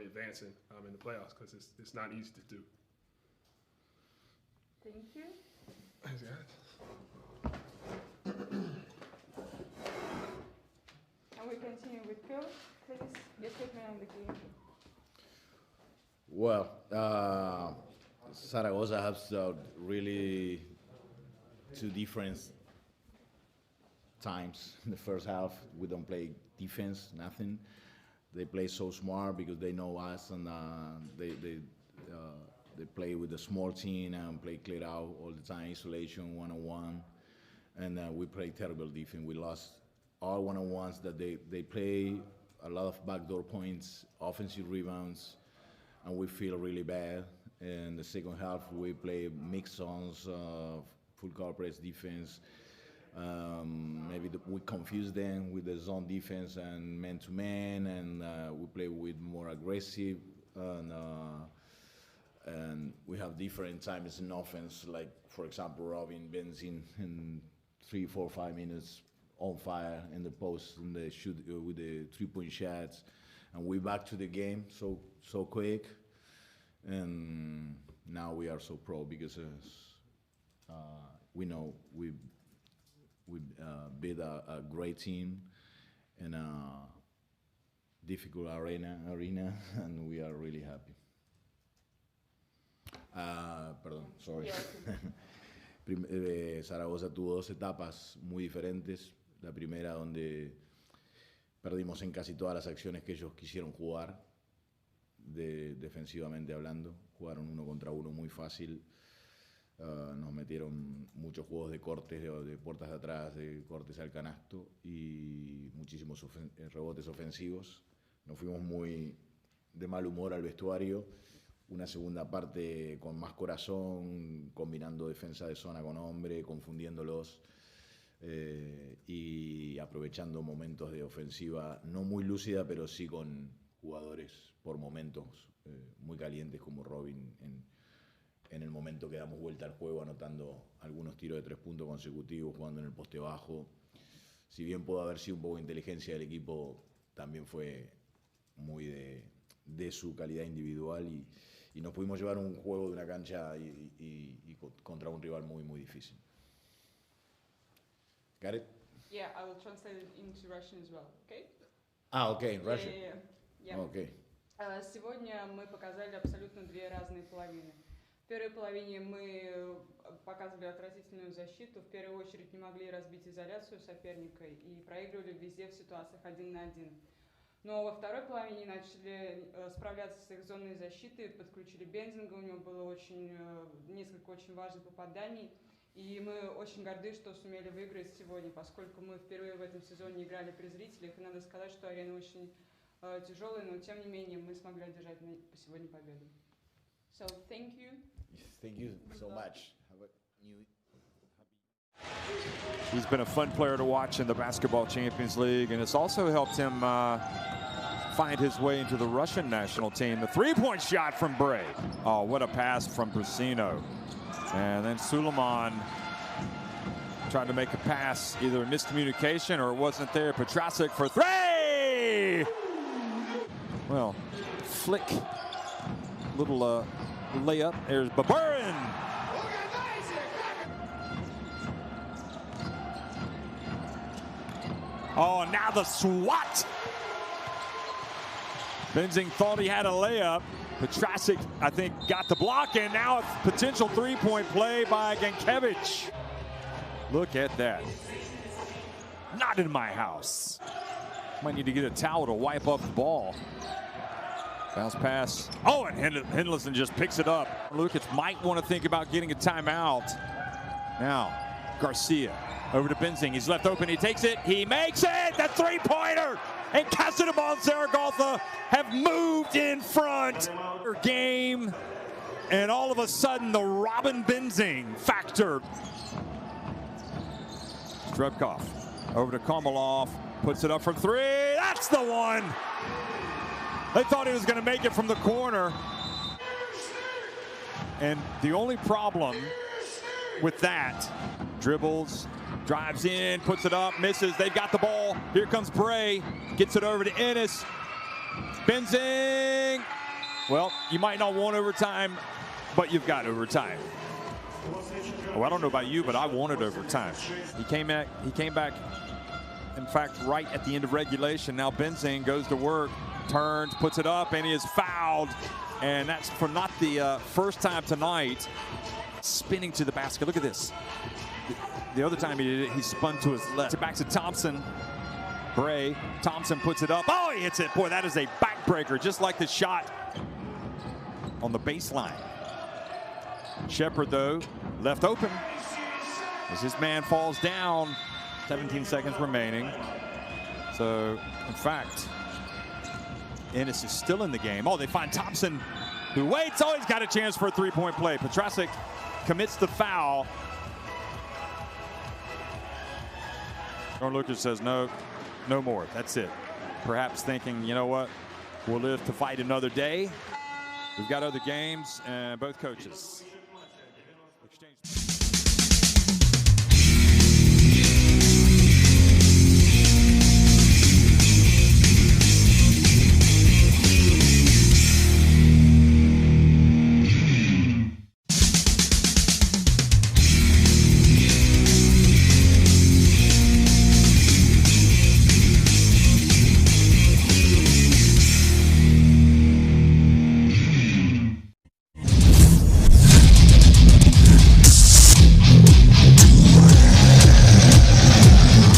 advancing in the playoffs, because it's not easy to do. Thank you. And we continue with Phil. Please, your statement on the game. Well, Zaragoza has really two different times. In the first half, we don't play defense, nothing. They play so smart because they know us, and they play with a small team and play clear out all the time, isolation, one-on-one, and we play terrible defense. We lost all one-on-ones that they play, a lot of backdoor points, offensive rebounds, and we feel really bad. In the second half, we play mixed zones, full court press defense. Maybe we confuse them with the zone defense and man-to-man, and we play with more aggressive, and we have different times in offense, like, for example, Robin Benzin in 3, 4, 5 minutes on fire in the post, and they shoot with the three-point shots, and we back to the game so quick, and now we are so pro because we know we beat a great team in a difficult arena, and we are really happy. Perdón, sorry. Zaragoza tuvo dos etapas muy diferentes. La primera donde perdimos en casi todas las acciones que ellos quisieron jugar, defensivamente hablando. Jugaron 1 contra 1 muy fácil. Nos metieron muchos juegos de cortes, de puertas de atrás, de cortes al canasto y muchísimos rebotes ofensivos. Nos fuimos muy de mal humor al vestuario. Una segunda parte con más corazón, combinando defensa de zona con hombre, confundiéndolos y aprovechando momentos de ofensiva no muy lúcida, pero sí con jugadores por momentos muy calientes como Robin en el momento que damos vuelta al juego, anotando algunos tiros de 3 puntos consecutivos, jugando en el poste bajo. Si bien pudo haber sido un poco de inteligencia del equipo, también fue muy de su calidad individual y nos pudimos llevar un juego de una cancha y contra un rival muy, muy difícil. Got it? Yeah, I will translate it into Russian as well, okay? Okay, Russian. Yeah. Okay. Сегодня мы показали абсолютно 2 разные половины. В первой половине мы показывали отвратительную защиту, в первую очередь не могли разбить изоляцию соперника и проигрывали везде в ситуациях 1 на 1. Но во второй половине начали справляться с их зонной защитой, подключили Бензинга, у него было несколько очень важных попаданий. И мы очень горды, что сумели выиграть сегодня, поскольку мы впервые в этом сезоне играли при зрителях. И надо сказать, что арена очень тяжелая, но тем не менее мы смогли одержать сегодня победу. So thank you. Thank you so much. He's been a fun player to watch in the Basketball Champions League, and it's also helped him find his way into the Russian national team. The three-point shot from Bray. Oh, what a pass from Brusino. And then Suleiman tried to make a pass, either a miscommunication or it wasn't there. Petrasic for 3! Well, flick, little layup. There's Baburin. Oh, now the swat. Benzing thought he had a layup. Petrasic, I think, got the block, and now a potential three-point play by Gankevich. Look at that. Not in my house. Might need to get a towel to wipe up the ball. Bounce pass. Oh, and Henderson just picks it up. Lukic might want to think about getting a timeout. Now, Garcia over to Benzing. He's left open. He takes it. He makes it. The three-pointer. And Casademont Zaragoza have moved in front. Game. And all of a sudden, the Robin Benzing factor. Strebkov over to Komalov. Puts it up from 3. That's the one. They thought he was going to make it from the corner. And the only problem with that, dribbles, drives in, puts it up, misses. They've got the ball. Here comes Bray. Gets it over to Ennis. Benzing. Well, you might not want overtime, but you've got overtime. Well, I don't know about you, but I wanted overtime. He came back, in fact, right at the end of regulation. Now Benzing goes to work, turns, puts it up, and he is fouled. And that's for not the first time tonight. Spinning to the basket. Look at this. The other time he did it, he spun to his left. Back to Thompson. Bray. Thompson puts it up. Oh, he hits it. Boy, that is a backbreaker, just like the shot on the baseline. Shepard, though, left open as his man falls down. 17 seconds remaining. So, in fact, Ennis is still in the game. Oh, they find Thompson, who waits. Oh, he's got a chance for a three-point play. Petrasic commits the foul. Or Lucas says, no more. That's it. Perhaps thinking, you know what? We'll live to fight another day. We've got other games, and both coaches exchange.